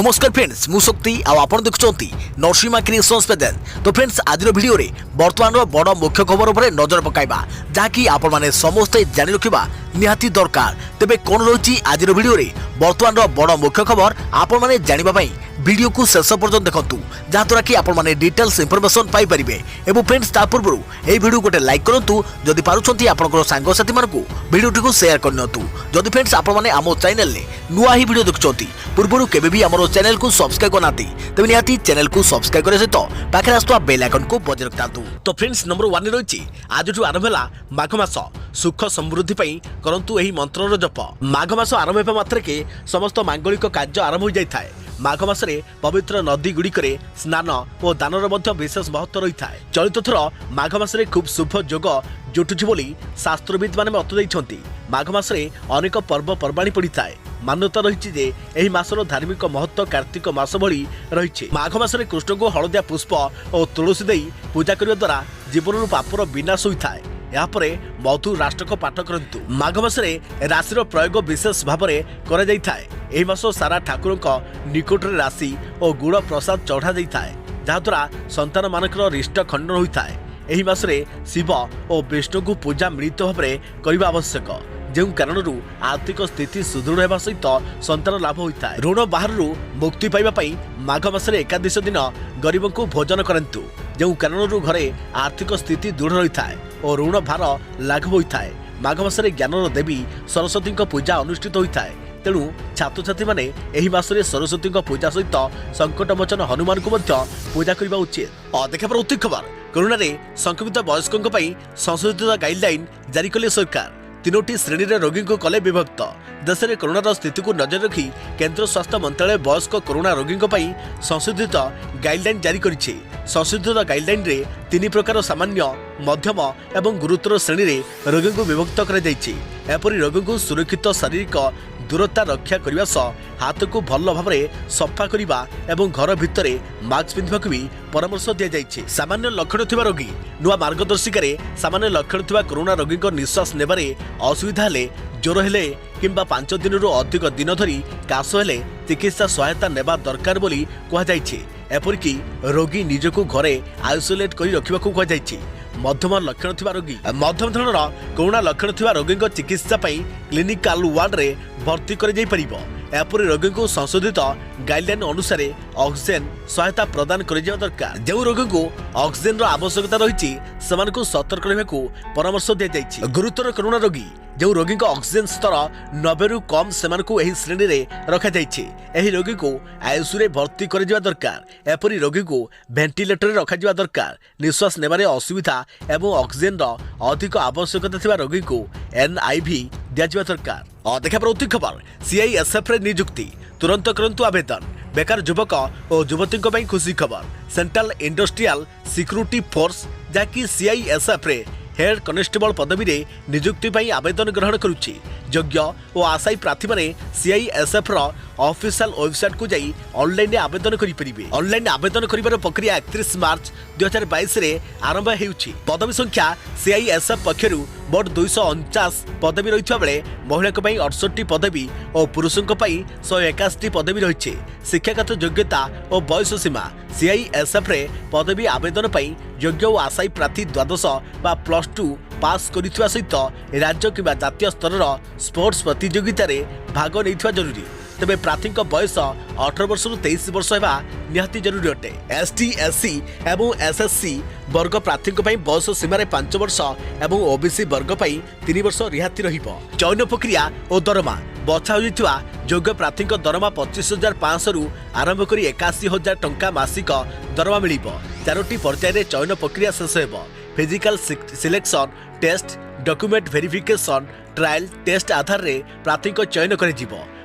नमस्कार फ्रेंड्स मु शक्ति आपण देखुंती नरसिंहा क्रिएशंस पेजेल। तो फ्रेंड्स आज वीडियो रे वर्तमान बड़ मुख्य खबर उपर नजर पकाइबा जहाँकि आपण माने समस्ते जानि रखिबा निहाती दरकार। तेबे कोन रही आज वीडियो रे वर्तमान बड़ मुख्य खबर आपण माने जानिबा पई वीडियो को शेष पर्यंत देखंतु जहाँद्वारा कि आपण माने डिटेल्स इंफॉर्मेशन पाई परिबे। एवं फ्रेंड्स ता पूर्व ए वीडियो गोटे लाइक करंतु जदि पारुछंती आपनकर सांग साथी मानकु वीडियो को शेयर करनतु। जदि फ्रेंड्स आपण माने आमो चैनल ले नुआ ही वीडियो देखुछंती पूर्व केबे भी हमरो चैनल को सब्सक्राइब करनाती तबे निहाती चैनल को सब्सक्राइब करे सहित पाखे आस्तुवा बेल आइकन को बजाय रखतांतु। तो फ्रेंड्स नंबर 1 रही आजठू आरंभ है माघ मास सुख समृद्धि पई करंतु एही मंत्रर जप। माघ मास आरंभ हेबा मात्र के समस्त मांगलिक कार्य आरंभ हो जाय थाए। माघ मासरे पवित्र नदी गुड़िकरे स्नान और दानर मध्य विशेष महत्व रही है। चलित थर माघ मासरे खूब शुभ जोग जुटुछि बोली शास्त्रविद माने मत दैछंती। माघ मासरे अनेक पर्व पर्वाणी पड़ी थाए। मान्यता रही जे एही मासर धार्मिक महत्व कार्तिक मास भली रही। माघ मासरे कृष्ण को हलदिया पुष्प और तुलसी देई पूजा करने द्वारा जीवन पापर विनाश होता है। यापरे मधु राष्ट्रक पाठ करंतु। माघ मासरे राशिर प्रयोग विशेष भाव में करा जाय थाए। एही मास सारा ठाकुरक निकट रे राशि और गुड़ प्रसाद चढ़ा जाय थाए जहाँद्वारा संतान मानकर रिष्ट खंडन होता है। एही मासरे शिव और विष्णु को पूजा मिलित भाव में करने आवश्यक जो कारण आर्थिक स्थिति सुदृढ़ होगा सहित संतान लाभ होता है। ऋण बाहर मुक्ति पाइबापी माघ मासरे एकादश दिन गरीब को भोजन करंतु जो कारण घरे आर्थिक स्थिति दृढ़ रही है और ऋण भार लाघव होता है। माघ मासरे ज्ञानर देवी सरस्वती पूजा अनुष्ठित होता है। तेणु छात्र छात्री माने एही मासरे सरस्वती पूजा सहित संकटमोचन हनुमान को पूजा करने उचित। देखा प्रति खबर कोरोना रे संक्रमित वयस्कों संशोधित गाइडलाइन जारी कले सरकार। तीनोटी श्रेणी रे रोगी को कले विभक्त। देश में कोरोना स्थिति को नजर रखी केंद्र स्वास्थ्य मंत्रालय वयस्क कोरोना रोगी संशोधित गाइडलाइन जारी करिछि। संशोधित गाइडलाइन रे 3 प्रकार सामान्य मध्यम एवं गुरुतर श्रेणी रे रोगी को विभक्त करा जायछि। एपरि रोगी को सुरक्षित शारीरिक दूरता रक्षा करने सह हाथ को भल भाव में सफा करने और घर भितर मास्क पिंधवाक भी परामर्श दि जाइए। सामान्य लक्षण थिबा रोगी नुआ मार्गदर्शिकार सामान्य लक्षण थिबा कोरोना रोगी निश्वास नेबारे असुविधा हेले ज्वर हेले किंबा 5 दिन अधिक दिन धरी काश हेले चिकित्सा सहायता नेबा दरकार बोली कहा जाइए। एपरिकी रोगी निजको घरे आइसोलेट करी रखिबाकू कहा जाइए। मध्यम लक्षण थिबा रोगी मध्यम धरणर कोरोना लक्षण थिबा रोगी चिकित्सा पई क्लिनिकल वार्ड रे भर्ती कर जाई परिबो। एपरि रोगी को संशोधित गाइडलाइन अनुसार ऑक्सीजन सहायता प्रदान कर दरकार। जो रोगी को ऑक्सीजन आवश्यकता रही से सतर्क रहा परामर्श दि जाइए। गुरुतर कोरोना रोगी जो रोगी को ऑक्सीजन स्तर 90 रु कम से श्रेणी रे रखा जाइए। रोगी को आईसीयू रे भर्ती कर दरकार। एपरि रोगी को वेंटिलेटर रे रखा दरकार। निश्वास नेबारे असुविधा एवं ऑक्सीजन अधिक आवश्यकता थिबा रोगी को एनआईवी दिया दरकार। देखा प्रति खबर सीआईएसएफ रे नियुक्ति तुरंत करंतु आवेदन। बेकार युवक और युवती खुशी खबर। सेंट्रल इंडस्ट्रियल सिक्यूरिटी फोर्स जहाँकि सीआईएसएफ रे हेड कनेस्टेबल पदवी रे नियुक्ति पई आवेदन ग्रहण करुछि। योग्य और आशायी प्रार्थी माने सीआईएसएफ रो ऑफिशियल वेबसाइट को जाई ऑनलाइन आवेदन करि परिबे। ऑनलाइन आवेदन करिवार प्रक्रिया 31 मार्च 2022 रे आरंभ हेउछि। पदवी संख्या सीआईएसएफ पक्षरु मोट 249 पदवी रहितबा बेले महिलाक पई 68 पदवी और पुरुषक पई 181 पदवी रहिछि। शिक्षागत योग्यता और बयस सीमा सीआईएसएफ रे पदवी आवेदन पई योग्य और आशायी प्रार्थी द्वादश बा +2 पास करिथुवा सहित राज्य किबा जातीय स्तर स्पोर्ट्स प्रतियोगिता रे भाग नैथिवा जरूरी। तेबे प्रार्थी बयस 18 वर्ष 23 वर्ष होगा निहाती जरूरी अटे। एसटी एससी एवं एसएससी वर्ग प्रार्थी बयस सीमार 5 वर्ष एवं ओबीसी वर्ग 3 वर्ष रिहाती रहिबो। चयन प्रक्रिया और दरमा बछा होइथिबा योग्य प्रार्थी दरमा 25,500 रु आरंभ करी 81,000 टंका मासिक दरमा मिलिबो। 4टी पर्याय चयन प्रक्रिया शेष हेबो। Physical selection test document verification trial test आधार रे प्रार्थी चयन कर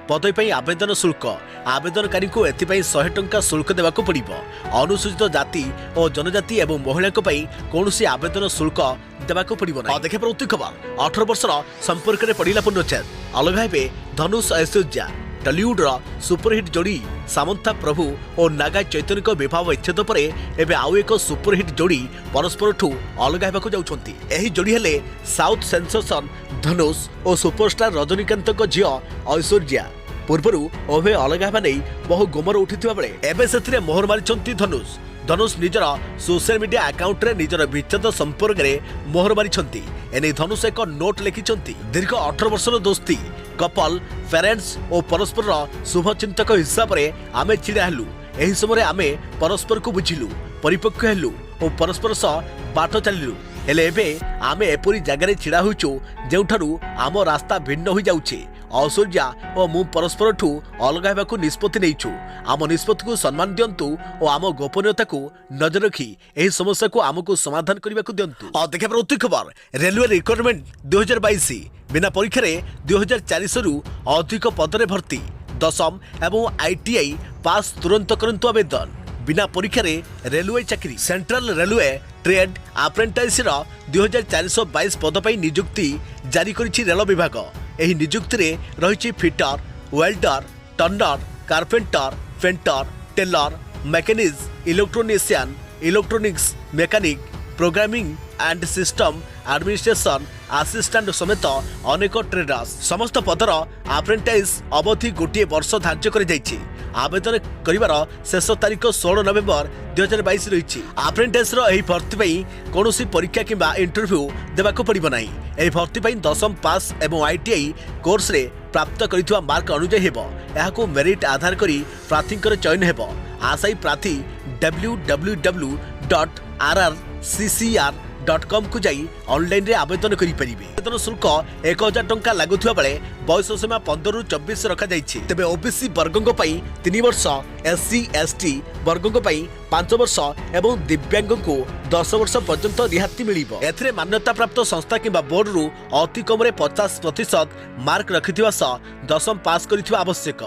पदवी पर आवेदन शुल्क आवेदनकारी को एथिपाई 100 टंका शुल्क देवाक पड़िबो। अनुसूचित जाति और जनजाति एवं महिला कौन आवेदन शुल्क देवाक पड़िबो ना। देखे प्रति खबर 18 वर्षर संपर्क में पड़ा पुनच्छेद अलग हे धनुष ऐश्वर्या। टॉलीवुड सुपरहिट जोड़ी सामंथा प्रभु और नागा चैतन्य विवाह विच्छेद पर एवं आउ एक सुपरहिट जोड़ी परस्पर ठू अलग होगा जाउछंती। एही जोड़ी हेले साउथ सेंसेशन धनुष और सुपरस्टार रजनीकांत झील ऐश्वर्या। पूर्वरु उभय अलग हेबा नै बहु गुमर उठिथिबा बेले एबे सेथिरे मोहर मारिछंती धनुष निजर सोशल मीडिया अकाउंट रे निजर विच्छेद संपर्क रे मोहर मारिछंती। एने धनुष एक नोट लिखिछंती, दीर्घ 18 वर्षर दोस्ती, कपल, पेरेंट्स और परस्पर शुभचिंतक हिसाब रे आमे छिड़ा हेलु। एही समय आमे परस्पर को बुझिलु, परिपक्व हेलु और परस्पर सह बाट चलिलु। हेले एबे आमे एपरी जगार छिड़ा होइछु जेउठारु आम रास्ता भिन्न हो जाउछे। ऐश्वर्या और मु परस्पर ठू अलग हेबाकू निष्पत्ति नेइछु। आम निष्पत्ति को सम्मान दियंतु और आम गोपनीयता को नजर रखी एही समस्या को आमको समाधान करबाकू दियंतु। और देखा प्रति खबर रेलवे रिक्रुटमेंट 2022 बिना परीक्षा रे 2400 रु अधिक पदरे भर्ती, दशम एवं ITI पास तुरंत करंतु आवेदन। बिना परीक्षा रे रेलवे चाकरी सेंट्रल रेलवे ट्रेड अप्रेंटिस 2422 पद पर नियुक्ति जारी करिछि रेल विभाग। एही नियुक्ति रे रहिछि fitter, welder, turner, carpenter, painter, tailor, mechanic, electrician, electronics mechanic, programming and system administration assistant समेत अनेक ट्रेडर्स। समस्त पदर अप्रेंटिस अवधि गोटे वर्ष धार्य कर जाइछि। आवेदन करिवार शेष तारीख 16 नवेम्बर 2022 रही। अप्रेंटिस एही भर्ती पई कोनोसी परीक्षा किंबा इंटरव्यू देबाको पड़िबो नाही। एही भर्ती पई दशम पास एवं ITI कोर्स रे प्राप्त करिथुवा मार्क अनुଯାୟୀ हेबो। एहाको मेरिट आधार करी प्रार्थींकर चयन हेबो। आशायी प्रार्थी www.rrccr.com को जाई ऑनलाइन रे आवेदन करि परिबे। आवेदन शुल्क 1000 टंका लागुथुवा बेले बयस सीमा 15 रु 24 रखा जाइछि। तबे OBC वर्गों पई 3 वर्ष, SC ST वर्गों पई 5 वर्ष एवं दिव्यांग को 10 वर्ष पर्यंत रिहाती मिलिबो। एथिरे मान्यता प्राप्त संस्था किंबा बोर्ड रु अति कम रे 50% मार्क रखिथिवा स दशम पास करिथिवा आवश्यक।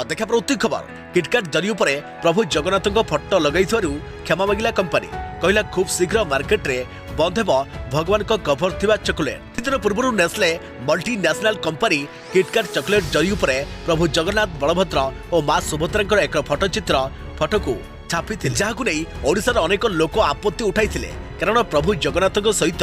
देखा प्रति खबर किटकाट जरियो पर प्रभु जगन्नाथ फटो लगैथिवारु क्षमा मागिला कंपनी। कहला खूब शीघ्र मार्केट रे बंद हेबो भगवान को कभर थिबा चॉकलेट। दिन पूर्व नेस्ले मल्टीनेशनल कंपनी किटकाट चॉकलेट जरियो पर प्रभु जगन्नाथ, बलभद्र और मां सुभद्रा एक फटो को छापी जहां नहीं ओडिशार अनेक लोक आपत्ति उठाई कारण प्रभु जगन्नाथ सहित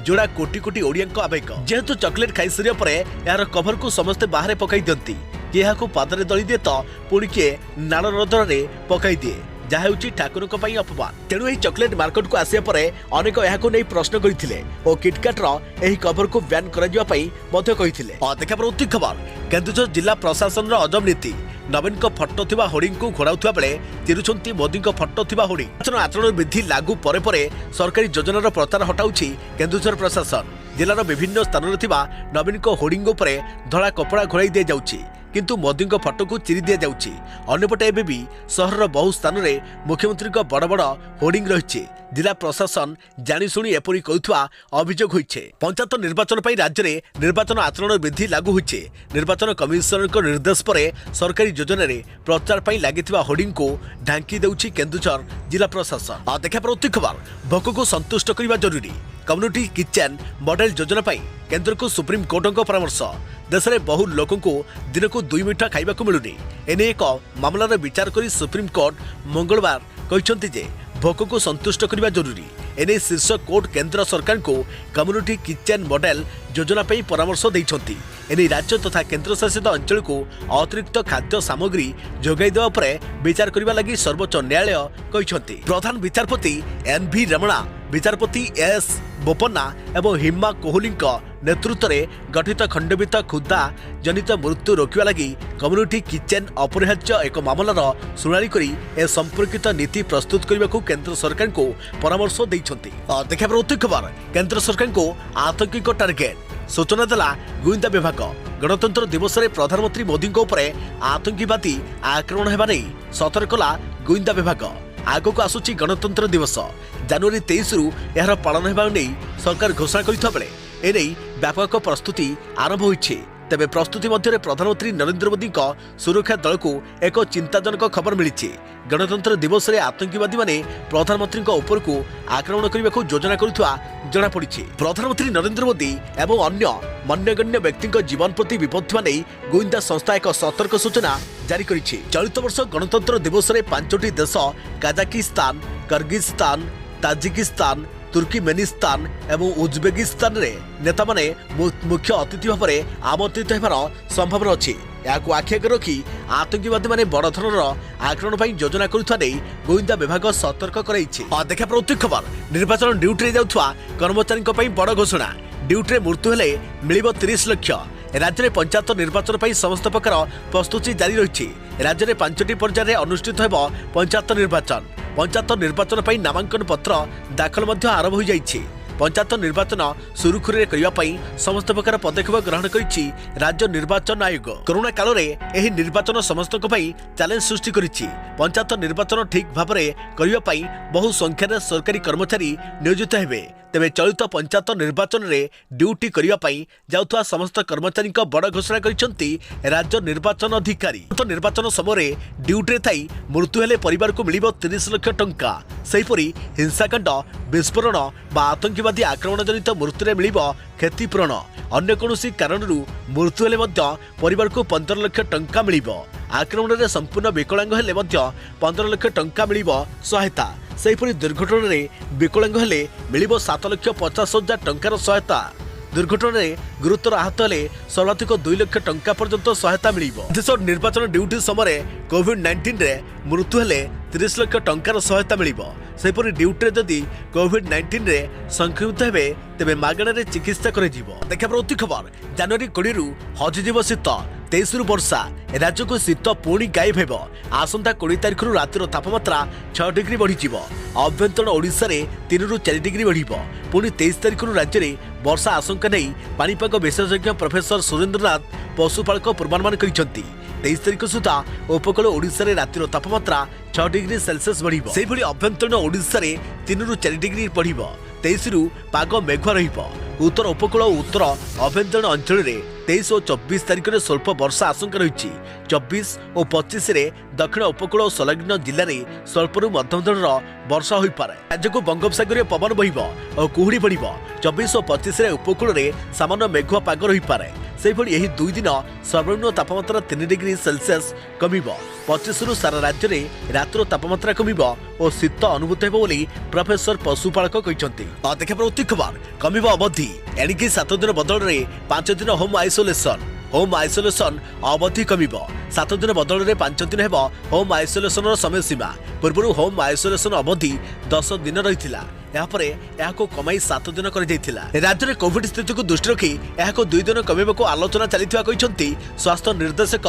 जोड़ा कोटी कोटी ओडिया आवेग। जेहेतु चॉकलेट खाई सारा पर यार कभर को समस्ते बाहर पकई दियंती, किए पादरे दली दिए तो पुणी किए नाल नर्दन पकई दिए, जहाँ हूँ ठाकुर अपमान। तेणु यह चॉकलेट मार्केट को आसिया पर अनेक यहां नहीं प्रश्न करते और किटकाटर यह कभर को ब्यान करते। देखा प्रति खबर केन्दुझर जिला प्रशासन अजब नीति। नवीन फटो थिबा होर्डिंग को घोड़ाउथुवा बेले चिरुछंती मोदी फटो थिबा होर्डिंग। निर्वाचन आचरण विधि लागू परे परे सरकारी योजनार प्रचार हटाउछि केन्दुझर प्रशासन। जिलार विभिन्न स्थान में थिबा नवीन होर्डिंग उपरे धड़ा कपड़ा घोड़ाई दिया जाउछि, किंतु मोदी फटो को चिरी दिया जाउछि। अन्यपटे एबे भी सहर बहु स्थान में मुख्यमंत्री बड़ बड़ होर्डिंग रही। जिला प्रशासन जाशुणी एपरी करुवा अभियोग होइछे। पंचायत निर्वाचन पर राज्य में निर्वाचन आचरण विधि लागू होइछे। निर्वाचन कमिशनर निर्देश पर सरकारी योजना रे प्रचार पर लगी होर्डिंग को ढांकी देउछि केन्दुझर जिला प्रशासन। देखा प्रति खबर भोक को संतुष्ट करने जरूरी। कम्युनिटी किचेन मॉडल योजना पर केंद्र को सुप्रीम कोर्ट परामर्श। देश में बहु लोक दिन को 2 मिठा खाइबा मिलुनी। एने एक मामलार विचार करी सुप्रीम कोर्ट मंगलवार कहते जे भोक को संतुष्ट करने जरूरी। एने शीर्ष कोर्ट केंद्र सरकार को कम्युनिटी किचेन मॉडल योजना पर परामर्श देइछंती। एने राज्य तथा केंद्र शासित अंचल को अतिरिक्त खाद्य सामग्री जोगाई देवा पर विचार करने लगी सर्वोच्च न्यायालय कहते। प्रधान विचारपति NV रमणा, विचारपति S बोपन्ना एवं हिमा कोहली नेतृत्व में गठित खंडपीठ क्षुधा जनित मृत्यु रोकवा लगी कम्युनिटी किचेन अपरिहार्य एक मामलार शुणाणी करी ए संपर्कित नीति प्रस्तुत करने को केंद्र सरकार को परामर्श देइछंती। देखा प्रति खबर केंद्र सरकार को आतंकी को टार्गेट। सूचना देला गुइंदा विभाग। गणतंत्र दिवस में प्रधानमंत्री मोदी आतंकवादी आक्रमण होगा नहीं सतर्क कला गुइंदा विभाग। आगक आसुची गणतंत्र दिवस जनवरी 23 रु यार पालन होगा नहीं सरकार घोषणा करथिबा बेले एने व्यापक प्रस्तुति आरंभ होइछे। तेबे प्रस्तुति मध्य प्रधानमंत्री नरेंद्र मोदी सुरक्षा दल को एक चिंताजनक खबर मिली। गणतंत्र दिवस में आतंकवादी माने प्रधानमंत्री उपर को आक्रमण करने को योजना करुवा जनापड़ी। प्रधानमंत्री नरेंद्र मोदी एवं अन्य मान्यगण्य व्यक्ति जीवन प्रति विपद नहीं गोइंदा संस्था एक सतर्क सूचना जारी करिछि। चलित वर्ष गणतंत्र दिवस में 5टी देश काजाकिस्तान, किर्गिस्तान, ताजिकिस्तान, तुर्कीमेनिस्तान एवं उज्बेकिस्तान रे नेता माने मुख्य अतिथि भाव में आमंत्रित होबार संभावना अच्छी। ଏହାକୁ ଆଖି ଆଗରେ ରଖି ଆତଙ୍କବାଦୀମାନେ ବଡ଼ ଧରଣର ଆକ୍ରମଣ ପାଇଁ ଯୋଜନା କରୁଥିବା ନେଇ ଗୋଇନ୍ଦା ବିଭାଗ ସତର୍କ କରାଇଛି। ଦେଖା ପ୍ରତି ଖବର ନିର୍ବାଚନ ଡ୍ୟୁଟିରେ ଯାଉଥିବା କର୍ମଚାରୀଙ୍କ ପାଇଁ ବଡ଼ ଘୋଷଣା। ଡ୍ୟୁଟିରେ ମୃତ୍ୟୁ ହେଲେ ମିଳିବ 30 ଲକ୍ଷ। ରାଜ୍ୟରେ ପଞ୍ଚାୟତ ନିର୍ବାଚନ ପାଇଁ ସମସ୍ତ ପ୍ରକାର ପ୍ରସ୍ତୁତି ଜାରି ରହିଛି। ରାଜ୍ୟରେ 5ଟି ପର୍ଯ୍ୟାୟରେ ଅନୁଷ୍ଠିତ ହେବ ପଞ୍ଚାୟତ ନିର୍ବାଚନ। ପଞ୍ଚାୟତ ନିର୍ବାଚନ ପାଇଁ ନାମାଙ୍କନ ପତ୍ର ଦାଖଲ ମଧ୍ୟ ଆରମ୍ଭ ହୋଇଯାଇଛି। ପଞ୍ଚାୟତ ନିର୍ବାଚନ ସୁରୁଖୁରୁରେ କରିବା ପାଇଁ ସମସ୍ତ ପ୍ରକାର ପଦକ୍ଷେପ ଗ୍ରହଣ କରିଛି ରାଜ୍ୟ ନିର୍ବାଚନ ଆୟୋଗ। କରୋନା କାଳରେ ଏହି ନିର୍ବାଚନ ସମସ୍ତଙ୍କ ପାଇଁ ଚ୍ୟାଲେଞ୍ଜ ସୃଷ୍ଟି କରିଛି। ପଞ୍ଚାୟତ ନିର୍ବାଚନ ଠିକ୍ ଭାବରେ କରିବା ପାଇଁ ବହୁ ସଂଖ୍ୟାରେ ସରକାରୀ କର୍ମଚାରୀ ନିୟୋଜିତ ହେବେ। ତେବେ ଚଳିତ ପଞ୍ଚାୟତ ନିର୍ବାଚନରେ ଡ୍ୟୁଟି କରିବା ପାଇଁ ଯାଉଥିବା ସମସ୍ତ କର୍ମଚାରୀଙ୍କ ବଡ଼ ଘୋଷଣା କରିଛନ୍ତି ରାଜ୍ୟ ନିର୍ବାଚନ ଅଧିକାରୀ। ନିର୍ବାଚନ ସମୟରେ ଡ୍ୟୁଟିରେ ଥାଇ ମୃତ୍ୟୁ ହେଲେ ପରିବାରକୁ ମିଳିବ 30 ଲକ୍ଷ ଟଙ୍କା। ସେହିପରି ହିଂସାକାଣ୍ଡ, ବିସ୍ଫୋରଣ ବା ଆତଙ୍କବାଦୀ ଆକ୍ରମଣ ଜନିତ ମୃତ୍ୟୁରେ ମିଳିବ କ୍ଷତିପୂରଣ। ଅନ୍ୟ କୌଣସି କାରଣରୁ ମୃତ୍ୟୁ ହେଲେ ମଧ୍ୟ ପରିବାରକୁ 15 ଲକ୍ଷ ଟଙ୍କା ମିଳିବ। ଆକ୍ରମଣରେ ସମ୍ପୂର୍ଣ୍ଣ ବିକଳାଙ୍ଗ ହେଲେ ମଧ୍ୟ 15 ଲକ୍ଷ ଟଙ୍କା ମିଳିବ ସହାୟତା। ସେହିପରି ଦୁର୍ଘଟଣାରେ ବିକଳାଙ୍ଗ ହେଲେ ମିଳିବ 7,50,000 ଟଙ୍କାର ସହାୟତା। ଦୁର୍ଘଟଣାରେ ଗୁରୁତର ଆହତ ହେଲେ ସର୍ବାଧିକ 2 ଲକ୍ଷ ଟଙ୍କା ପର୍ଯ୍ୟନ୍ତ ସହାୟତା ମିଳିବ। ଦେଶ ନିର୍ବାଚନ ଡ୍ୟୁଟି ସମୟରେ କୋଭିଡ୍-19ରେ ମୃତ୍ୟୁ ହେଲେ 30 ଲକ୍ଷ ଟଙ୍କାର ସହାୟତା ମିଳିବ। ସେହିପରି ଡ୍ୟୁଟିରେ ଯଦି କୋଭିଡ୍-19ରେ ସଂକ୍ରମିତ ହେବେ ତେବେ ମାଗଣାରେ ଚିକିତ୍ସା କରାଯିବ। ଦେଖିବା ପ୍ରତି ଖବର ଜାନୁଆରୀ 20ରୁ ହଜିଯିବ ଶୀତ, 23ରୁ ବର୍ଷା। ରାଜ୍ୟକୁ ଶୀତ ପୁଣି ଗାୟବ ହେବ। ଆସନ୍ତା 20 ତାରିଖରୁ ରାତିର ତାପମାତ୍ରା 6 ଡିଗ୍ରୀ ବଢ଼ିଯିବ। ଆଭ୍ୟନ୍ତରୀଣ ଓଡ଼ିଶାରେ 3ରୁ 4 ଡିଗ୍ରୀ ବଢ଼ିବ। ପୁଣି 23 ତାରିଖରୁ ରାଜ୍ୟରେ ବର୍ଷା ଆଶଙ୍କା ନେଇ ପାଣିପାଗ ବିଶେଷଜ୍ଞ ପ୍ରଫେସର ସୁରେନ୍ଦ୍ରନାଥ ପଶୁପାଳକ ପୂର୍ବାନୁମାନ କରିଛନ୍ତି। 23 ତାରିଖ ସୁଦ୍ଧା ଉପକୂଳ ଓଡ଼ିଶାରେ ରାତିର ତାପମାତ୍ରା 6 ଡିଗ୍ରୀ ସେଲସିୟସ୍ ବଢ଼ିବ। ସେହିଭଳି ଆଭ୍ୟନ୍ତରୀଣ ଓଡ଼ିଶାରେ 3ରୁ 4 ଡିଗ୍ରୀ ବଢ଼ିବ। 23ରୁ ପାଗ ମେଘୁଆ ରହିବ। ଉତ୍ତର ଉପକୂଳ ଓ ଉତ୍ତର ଆଭ୍ୟନ୍ତରୀଣ ଅଞ୍ଚଳରେ 23 ଓ 24 ତାରିଖରେ ସ୍ୱଳ୍ପ ବର୍ଷା ଆଶଙ୍କା ରହିଛି। 24 ଓ 25ରେ ଦକ୍ଷିଣ ଉପକୂଳ ଓ ସଂଲଗ୍ନ ଜିଲ୍ଲାରେ ସ୍ୱଳ୍ପରୁ ମଧ୍ୟମ ଧରଣର ବର୍ଷା ହୋଇପାରେ। ରାଜ୍ୟକୁ ବଙ୍ଗୋପସାଗରୀୟ ପବନ ବହିବ ଓ କୁହୁଡ଼ି ପଡ଼ିବ। 24 ଓ 25ରେ ଉପକୂଳରେ ସାମାନ୍ୟ ମେଘୁଆ ପାଗ ରହିପାରେ। ସେହିଭଳି ଏହି 2 ଦିନ ସର୍ବନିମ୍ନ ତାପମାତ୍ରା 3 ଡିଗ୍ରୀ ସେଲସିୟସ୍ କମିବ। 25ରୁ ସାରା ରାଜ୍ୟରେ ରାତିର ତାପମାତ୍ରା କମିବ ଓ ଶୀତ ଅନୁଭୂତ ହେବ ବୋଲି ପ୍ରଫେସର ପଶୁପାଳକ କହିଛନ୍ତି। ଦେଖିବା ପ୍ରତି ଖବର କମିବ ଅବଧି। ଏଣିକି 7 ଦିନ ବଦଳରେ 5 ଦିନ ହୋମ୍ ଆଇସୋଲେସନ୍। ହୋମ୍ ଆଇସୋଲେସନ୍ ଅବଧି କମିବ। 7 ଦିନ ବଦଳରେ 5 ଦିନ ହେବ ହୋମ୍ ଆଇସୋଲେସନ୍ର ସମୟସୀମା। ପୂର୍ବରୁ ହୋମ୍ ଆଇସୋଲେସନ୍ ଅବଧି 10 ଦିନ ରହିଥିଲା। ଏହାପରେ ଏହାକୁ କମାଇ 7 ଦିନ କରାଯାଇଥିଲା। ରାଜ୍ୟରେ କୋଭିଡ୍ ସ୍ଥିତିକୁ ଦୃଷ୍ଟି ରଖି ଏହାକୁ 2 ଦିନ କମାଇବାକୁ ଆଲୋଚନା ଚାଲିଥିବା କହିଛନ୍ତି ସ୍ୱାସ୍ଥ୍ୟ ନିର୍ଦ୍ଦେଶକ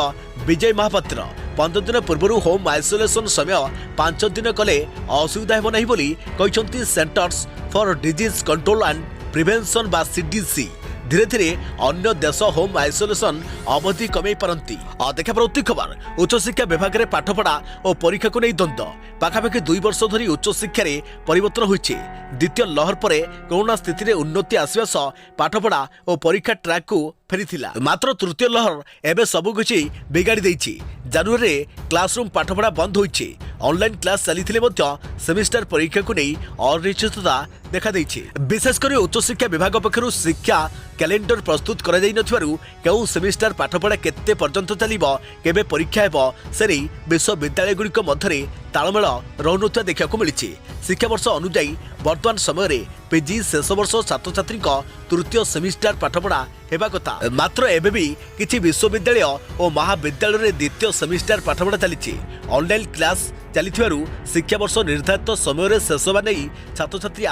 ବିଜୟ ମହାପାତ୍ର। 15 ଦିନ ପୂର୍ବରୁ ହୋମ୍ ଆଇସୋଲେସନ୍ ସମୟ 5 ଦିନ କଲେ ଅସୁବିଧା ହେବ ନାହିଁ ବୋଲି କହିଛନ୍ତି centres for disease control and prevention ବା CDC। ଧୀରେ ଧୀରେ ଅନ୍ୟ ଦେଶ ହୋମ୍ ଆଇସୋଲେସନ୍ ଅବଧି କମାଇ ପାରନ୍ତି। ଦେଖିବା ପ୍ରତି ଖବର ଉଚ୍ଚଶିକ୍ଷା ବିଭାଗରେ ପାଠପଢ଼ା ଓ ପରୀକ୍ଷାକୁ ନେଇ ଦ୍ୱନ୍ଦ୍ୱ। ପାଖାପାଖି 2 ବର୍ଷ ଧରି ଉଚ୍ଚଶିକ୍ଷାରେ ପରିବର୍ତ୍ତନ ହୋଇଛି। ଦ୍ୱିତୀୟ ଲହର ପରେ କରୋନା ସ୍ଥିତିରେ ଉନ୍ନତି ଆସିବା ସହ ପାଠପଢ଼ା ଓ ପରୀକ୍ଷା ଟ୍ରାକ୍କୁ ଫେରିଥିଲା। ମାତ୍ର ତୃତୀୟ ଲହର ଏବେ ସବୁକିଛି ବିଗାଡ଼ି ଦେଇଛି। ଜାନୁଆରୀରେ କ୍ଲାସରୁମ୍ ପାଠପଢ଼ା ବନ୍ଦ ହୋଇଛି। ଅନଲାଇନ୍ କ୍ଲାସ ଚାଲିଥିଲେ ମଧ୍ୟ ସେମିଷ୍ଟାର ପରୀକ୍ଷାକୁ ନେଇ ଅନିଶ୍ଚିତତା ଦେଖାଦେଇଛି। ବିଶେଷ କରି ଉଚ୍ଚଶିକ୍ଷା ବିଭାଗ ପକ୍ଷରୁ ଶିକ୍ଷା କ୍ୟାଲେଣ୍ଡର ପ୍ରସ୍ତୁତ କରାଯାଇନଥିବାରୁ କେଉଁ ସେମିଷ୍ଟାର ପାଠପଢ଼ା କେତେ ପର୍ଯ୍ୟନ୍ତ ଚାଲିବ, କେବେ ପରୀକ୍ଷା ହେବ ସେ ନେଇ ବିଶ୍ୱବିଦ୍ୟାଳୟଗୁଡ଼ିକ ମଧ୍ୟରେ ତାଳମେଳ ରହୁନଥିବା ଦେଖିବାକୁ ମିଳିଛି। ଶିକ୍ଷାବର୍ଷ ଅନୁଯାୟୀ ବର୍ତ୍ତମାନ ସମୟରେ ପିଜି ଶେଷ ବର୍ଷ ଛାତ୍ରଛାତ୍ରୀଙ୍କ ତୃତୀୟ ସେମିଷ୍ଟାର ପାଠପଢ଼ା ହେବା କଥା। ମାତ୍ର ଏବେ ବି କିଛି ବିଶ୍ୱବିଦ୍ୟାଳୟ ଓ ମହାବିଦ୍ୟାଳୟରେ ଦ୍ୱିତୀୟ ସେମିଷ୍ଟାର ପାଠପଢ଼ା ଚାଲିଛି। ଅନଲାଇନ୍ କ୍ଲାସ ଚାଲିଥିବାରୁ ଶିକ୍ଷାବର୍ଷ ନିର୍ଦ୍ଧାରିତ ସମୟରେ ଶେଷ ହେବା ନେଇ ଛାତ୍ରଛାତ୍ରୀ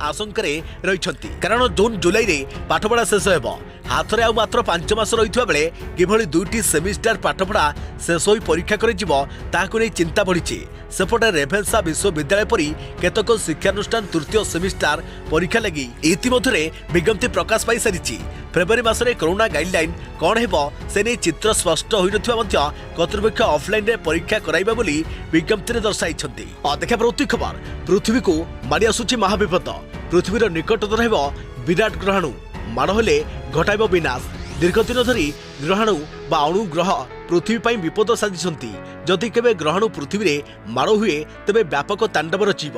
ଆଶଙ୍କାରେ ରହିଛନ୍ତି। କାରଣ ଜୁନ୍ ଜୁଲାଇରେ ପାଠପଢ଼ା ଶେଷ ହେବ। ହାତରେ ଆଉ ମାତ୍ର 5 ମାସ ରହିଥିବା ବେଳେ କିଭଳି 2ଟି ସେମିଷ୍ଟାର ପାଠପଢ଼ା ଶେଷ ହୋଇ ପରୀକ୍ଷା କରାଯିବ ତାହାକୁ ନେଇ ଚିନ୍ତା ବଢ଼ିଛି। ସେପଟେ ରେଭେନ୍ସା ବିଶ୍ୱବିଦ୍ୟାଳୟ ପରି କେତେକ ଶିକ୍ଷାନୁଷ୍ଠାନ ତୃତୀୟ ସେମିଷ୍ଟାର ପରୀକ୍ଷା ଲାଗି ଇତିମଧ୍ୟରେ ବିଜ୍ଞପ୍ତି ପ୍ରକାଶ ପାଇସାରିଛି। ଫେବୃଆରୀ ମାସରେ କରୋନା ଗାଇଡଲାଇନ୍ କ'ଣ ହେବ ସେ ନେଇ ଚିତ୍ର ସ୍ପଷ୍ଟ ହୋଇନଥିବା ମଧ୍ୟ କର୍ତ୍ତୃପକ୍ଷ ଅଫଲାଇନ୍ରେ ପରୀକ୍ଷା କରାଇବା ବୋଲି ବିଜ୍ଞପ୍ତିରେ ଦର୍ଶାଇଛନ୍ତି। ଦେଖିବା ପ୍ରତି ଖବର ପୃଥିବୀକୁ ମାଡ଼ି ଆସୁଛି ମହାବିପଦ। ପୃଥିବୀର ନିକଟତର ହେବ ବିରାଟ ଗ୍ରହାଣୁ। ମାଡ଼ ହେଲେ ଘଟାଇବ ବିନାଶ। ଦୀର୍ଘଦିନ ଧରି ଗ୍ରହାଣୁ ବା ଅଣୁ ଗ୍ରହ ପୃଥିବୀ ପାଇଁ ବିପଦ ସାଜିଛନ୍ତି। ଯଦି କେବେ ଗ୍ରହାଣୁ ପୃଥିବୀରେ ମାଡ଼ ହୁଏ ତେବେ ବ୍ୟାପକ ତାଣ୍ଡବ ରଚିବ।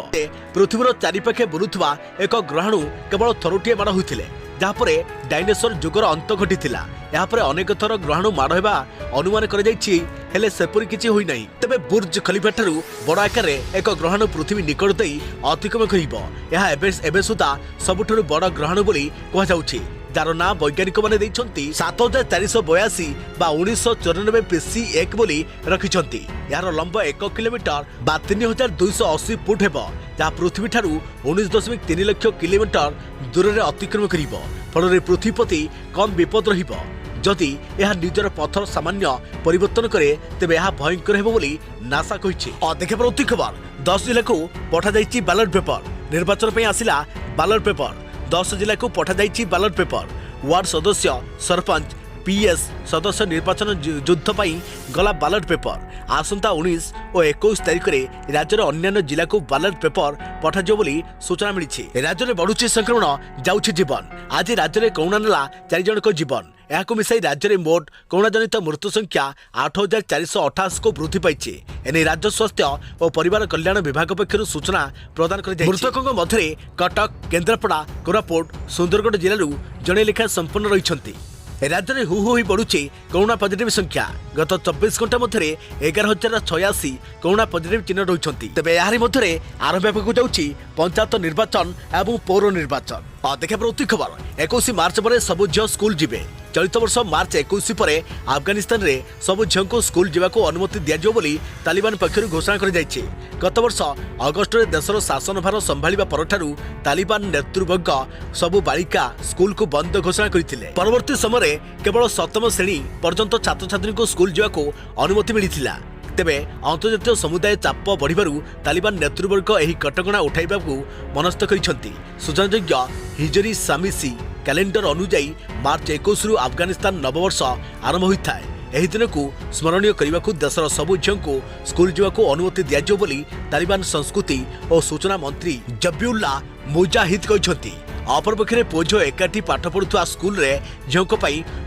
ପୃଥିବୀର ଚାରିପାଖେ ବୁଲୁଥିବା ଏକ ଗ୍ରହାଣୁ କେବଳ ଥରୁଟିଏ ମାଡ଼ ହୋଇଥିଲେ, ଯାହାପରେ ଡାଇନୋସର ଯୁଗର ଅନ୍ତ ଘଟିଥିଲା। ଏହାପରେ ଅନେକ ଥର ଗ୍ରହାଣୁ ମାଡ଼ ହେବା ଅନୁମାନ କରାଯାଇଛି, ହେଲେ ସେପରି କିଛି ହୋଇନାହିଁ। ତେବେ ବୁର୍ଜ ଖଲିଫା ଠାରୁ ବଡ଼ ଆକାରରେ ଏକ ଗ୍ରହାଣୁ ପୃଥିବୀ ନିକଟ ଦେଇ ଅତିକ୍ରମ କରିବ। ଏହା ଏବେ ସୁଦ୍ଧା ସବୁଠାରୁ ବଡ଼ ଗ୍ରହାଣୁ ବୋଲି କୁହାଯାଉଛି। जार ना वैज्ञानिक मैंने 7482 बा 1994 PC1 बोली रखिछंती। यार लंब 1 किलोमीटर बा 3280 फुट हेबो, जहाँ पृथ्वी ठारू 19.3 लाख किलोमीटर दूर में अतिक्रम करिबो। फल पृथ्वी प्रति कम विपद रहिबो। जदि यह निजर पथर सामान्य परिवर्तन करे तेबे यह भयंकर हेबो बोली नासा कहिछि। देखिए प्रति खबर 10 जिला को पठा जाइछि बैलेट पेपर। निर्वाचन पे आसिला बैलेट पेपर। 10 जिला को पठा जाइछि बैलेट पेपर। वार्ड सदस्य, सरपंच, PS सदस्य निर्वाचन युद्ध पाई गला बैलेट पेपर। आसंता 19 और 21 तारिख में राज्यर अन्य जिला को बैलेट पेपर पठाଯିବ बोली सूचना मिली। राज्य में बढ़ुची संक्रमण जाउछि जीवन। आज राज्य में कोरोना नेला 4 जनक जीवन। यहां मिसाई राज्य में मोट कोरोना जनित मृत्यु संख्या 8428 को वृद्धि पाई। एने राज्य स्वास्थ्य और परिवार कल्याण विभाग पक्षर सूचना प्रदान कर मृतकों मध्य कटक, केन्द्रापड़ा, कोरापुट, सुंदरगढ़ जिलू जड़े लेखा संपन्न रही। राज्य में हु हु बढ़ुची कोरोना पॉजिटिव संख्या। गत 24 घंटा मध्य 11,086 कोरोना पॉजिटिव चिन्ह रही। तेबे यार मध्य आरंभ होगा जाउछि पंचायत निर्वाचन एवं पौर निर्वाचन। देखिए प्रति खबर 21 मार्च पर सबु झील स्कूल जिबे। चलित वर्ष मार्च 21 पर अफगानिस्तान रे सबु झील को स्कूल जावाक अनुमति दिया बोली तालिबान पक्षर घोषणा कर जाइछि। गत वर्ष अगस्ट में देशर शासन भार संभाळिबा परठारु तालिबान नेतृवर्ग सबु बालिका स्कूल को बंद घोषणा करथिले। परवर्ती समय केवल 7म श्रेणी पर्यंत छात्र छात्री को स्कूल जावाक अनुमति मिलिथिला। तेबे अंतर्जातीय समुदाय चाप बढ़िबारु तालिबान नेतृवर्ग एही कटकणा उठाइबाकू मनस्थ करिसंती। सूचनायोग्य हिजरी सामिसी कैलेंडर अनुଯାयी मार्च 21 रु अफगानिस्तान नववर्ष आरंभ होता है। एही दिन को स्मरणीय करने को देशर सबु झील को स्कूल जावाक अनुमति दिया बोली तालिबान संस्कृति और सूचना मंत्री जबिउल्लाह मुजाहिद कहते। अपरपक्षे पुओ झील एकाठी पाठ पढ़ुवा स्कूल रे झीलों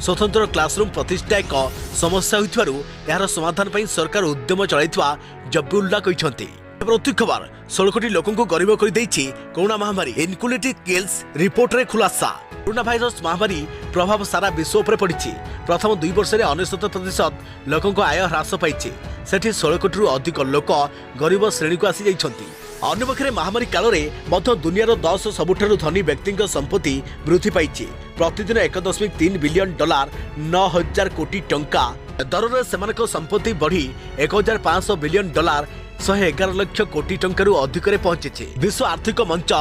स्वतंत्र क्लासरूम प्रतिष्ठा एक समस्या होइथिबारु यार समाधान पर सरकार उद्यम चलाइथिबा जबिउल्लाह कहते। प्रति खबर 16 कोटी लोकों को गरीब कर देछि कोरोना महामारी। इनक्युलिटी किल्स रिपोर्ट रे खुलासा। कोरोना भाइरस महामारी प्रभाव सारा विश्व पर पड़ी। प्रथम 2 वर्ष में 99% लोकों को आय ह्रास पाई। सेठी 16 कोटी अधिक लोक गरीब श्रेणी को आसी जाइछंती। अन्यपक्षे महामारी काल में दुनियार 10 सबुठारु धनी व्यक्ति संपत्ति वृद्धि पाई। प्रतिदिन 1.3 बिलियन डॉलर 9,000 कोटी टंका दर में सेमानक संपत्ति बढ़ी 1,500 बिलियन डॉलर 111 लाख कोटी टंकार अधिक पहुंची। विश्व आर्थिक मंच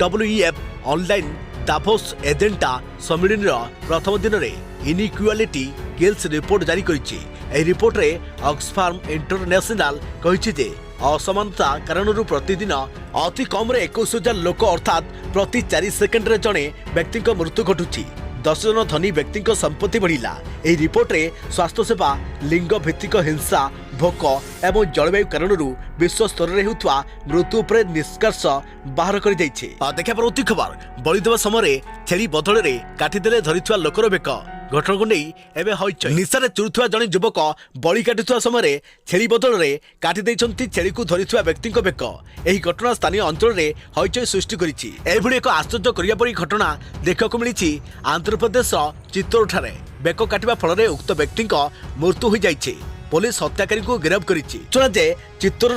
WEF ऑनलाइन दाभोस एजेंटा सम्मेलन प्रथम दिन में इनइक्वालिटी किल्स रिपोर्ट जारी करिछि। एही रिपोर्ट रे ऑक्सफार्म इंटरनेशनल कहिछि जे असमानता कारणरू प्रतिदिन अति कम 21,000 लोक अर्थात प्रति 4 सेकेंड रे जणे व्यक्ति मृत्यु घटुछि। 10 जन धनी व्यक्ति संपत्ति बढ़िला। एही रिपोर्ट रे स्वास्थ्य सेवा, लिंग भित्तिक हिंसा, भोक एवं जलवायु कारणरू विश्व स्तर में होता मृत्यु पर निष्कर्ष बाहर कर जाइछे। देखिए प्रति खबर बलिदेवा समय छेली बदल में काटिदेले धरिथुआ लोकर बेक। घटना को नहीं एवं हईच निशारे चुरुथुआ जड़े युवक बलि काटुवा समय छेली बदल में काटी देइछंती छेली को धरिथुआ व्यक्ति बेक। एही घटना स्थानीय अंचल में हईचई सृष्टि करिछि। एभली एक आश्चर्य करिया परि घटना देखा मिली आंध्र प्रदेश चित्तौड़ ठारे। बेक काटिबा फल उक्त व्यक्ति मृत्यु हो जाइछि। पुलिस हत्याकारी को गिरफ्त करिछि। सुनाजे चित्तौड़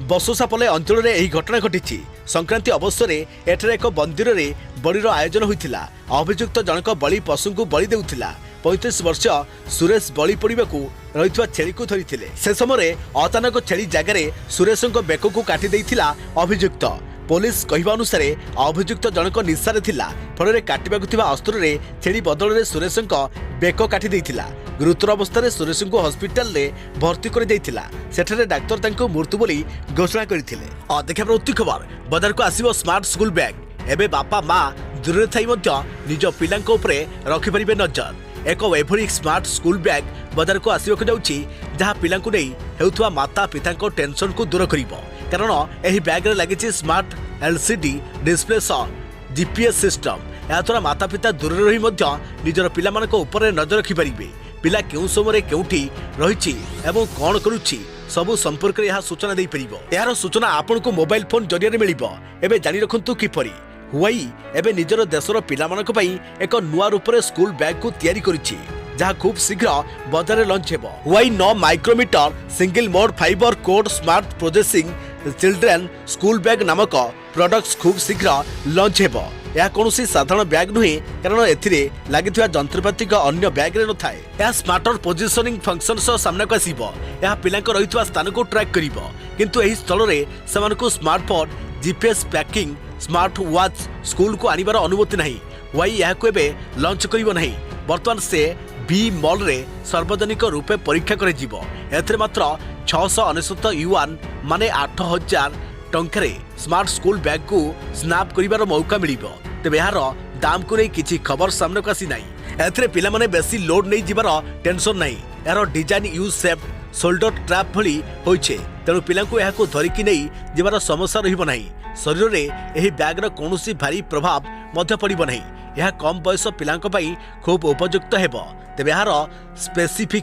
बसोसापले अंचल में यह घटना घटी। संक्रांति अवसर में एठारे एक मंदिर में बलिर आयोजन होता। अभियुक्त जनक बलि पशु को बलि देउथिला। 35 वर्ष सुरेश बलि पड़ाकू रही छेली को धरी से समय अचानक छेली जगार सुरेश बेक को काटी देइथिला अभियुक्त। पुलिस कहवा अनुसार अभियुक्त जनक निशारे थिला। फल काटिबाकु अस्त्र रे छेली बदल में सुरेश बेक काटी देइथिला। गुरुतर अवस्था सुरेश को हस्पिटाल में भर्ती कर सेठारे डाक्तर तांको मृत्यु बोली घोषणा करथिले। देखिए प्रति खबर बाजार को आसीबो स्मार्ट स्कूल बैग। एबे बापा माँ दूर थाई निज पिलांको उपरे रखि परिबे नजर। एक एभली स्मार्ट स्कूल बैग बाजार को आसीबा जाउछि जहाँ पिलांको नै हेउथुवा माता पितांको टेंशन को दूर करिवो। कारण एही बैग रे लागिछि स्मार्ट LCD डिस्प्ले सह GPS सिस्टम। या द्वारा माता पिता दूर रही निजर पिलामानक ऊपर नजर रखि परिबे। पिला केउ समय केउठी रहिछि एवं कोन करूछि सबु संपर्क रे यह सूचना दे परिबो। यार सूचना आपन को मोबाइल फोन जरिया रे मिलिबो। एबे जानि रखंतु किपरि हुआई एबे निजर देशर पिलामानक पई एक नुआ रूप रे स्कूल बैग को तयारी करिछि जहाँ खूब शीघ्र बाजार लंच हेबो। Huawei 9 micrometre single mode fibre cord smart processing children school bag नामक प्रोडक्ट्स खूब शीघ्र लंच हेबो। यह कौन साधारण बैग नुहे कारण एथिरे लागिथिबा जंत्रपाति अन्य बैग रे न थाए। यह स्मार्टर पोजिशनिंग फंक्शन सह सामना को आसीबो। यह पिलांक रहितबा स्थान को ट्रैक करिवो किंतु एही स्थल रे सेमानकु smartphone GPS packing smart watch school को आनिबार अनुमति नहीं। वाई यह लंच करिवो नहीं। वर्तमान से बी मॉल रे सार्वजनिक रूपे परीक्षा करे जीवो। एथिरे मात्र 699 युआन माने 8000 टंकारे स्मार्ट स्कूल बैग को स्नाप करिबार मौका मिलिबो। तेबे यार दाम को नहीं किछि खबर सामने को आसी नाही। एथिरे पिला माने बेसी लोड नहीं जिबार टेंशन नाही। यार design U shape shoulder trap भली होइछे तेणु पिलांकु एहाकु धरिकी नहीं जिबार समस्या रहिबो नाही। शरीर रे एही बैग रो कोनोसी भारी प्रभाव मध्य पड़िबो नाही। यह कम बयस पिलांक पई खूब उपयुक्त हेबो। तेबे यार स्पेसिफिक